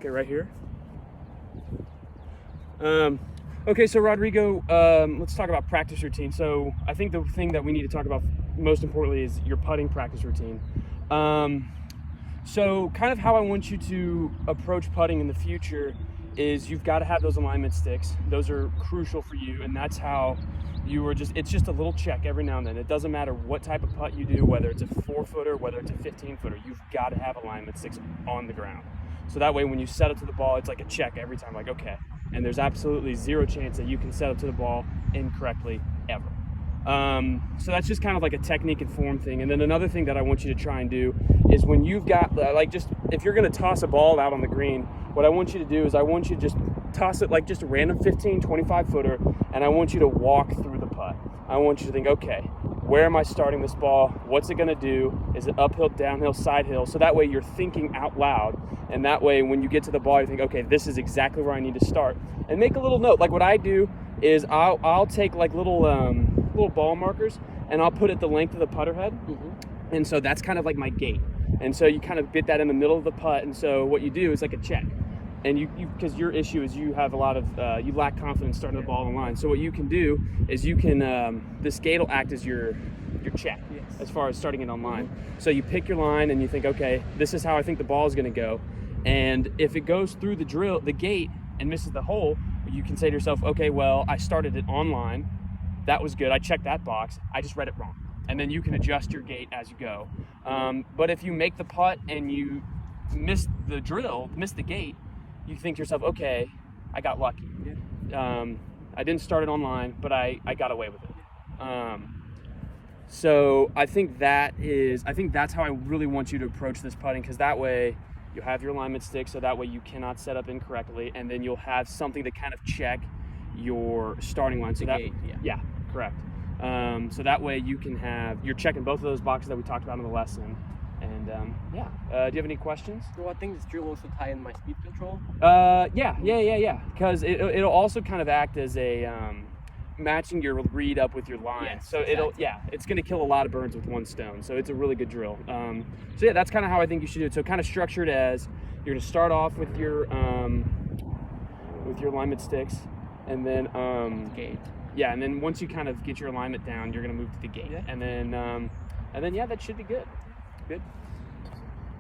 Okay, right here. Okay, so Rodrigo, let's talk about practice routine. So I think the thing that we need to talk about most importantly is your putting practice routine. So kind of how I want you to approach putting in the future is you've got to have those alignment sticks. Those are crucial for you, and that's how it's just a little check every now and then. It doesn't matter what type of putt you do, whether it's a 4-footer, whether it's a 15-footer, you've got to have alignment sticks on the ground. So that way when you set up to the ball, it's like a check every time, like, okay. And there's absolutely zero chance that you can set up to the ball incorrectly ever. So that's just kind of like a technique and form thing. And then another thing that I want you to try and do is when you've got, if you're going to toss a ball out on the green, what I want you to do is I want you to just toss it like just a random 15, 25 footer, and I want you to walk through the putt. I want you to think, okay, where am I starting this ball? What's it going to do? Is it uphill, downhill, side hill? So that way you're thinking out loud, and that way when you get to the ball, you think, okay, this is exactly where I need to start. And make a little note. Like what I do is I'll take like little ball markers, and I'll put it the length of the putter head. Mm-hmm. And so that's kind of like my gate. And so you kind of get that in the middle of the putt. And so what you do is like a check. And you because your issue is you have a lot of you lack confidence starting the ball on the line. So what you can do is you can this gate will act as your check. Yes. As far as starting it on line. Mm-hmm. So you pick your line and you think, okay, this is how I think the ball is going to go. And if it goes through the gate and misses the hole, you can say to yourself, okay, well, I started it on line. That was good. I checked that box. I just read it wrong. And then you can adjust your gate as you go. But if you make the putt and you miss the gate, you think to yourself, okay, I got lucky. Yeah. I didn't start it online, but I got away with it. So I think that's how I really want you to approach this putting, because that way you'll have your alignment stick, so that way you cannot set up incorrectly, and then you'll have something to kind of check your starting line. So yeah, correct. So that way you're checking both of those boxes that we talked about in the lesson. And do you have any questions? Well, I think this drill will also tie in my speed control. Yeah. Because it'll also kind of act as a matching your read up with your line. Yes, so exactly. It's going to kill a lot of birds with one stone. So it's a really good drill. So yeah, that's kind of how I think you should do it. So kind of structured as you're going to start off with your alignment sticks, and then gate. Yeah, and then once you kind of get your alignment down, you're going to move to the gate, and then that should be good. Good.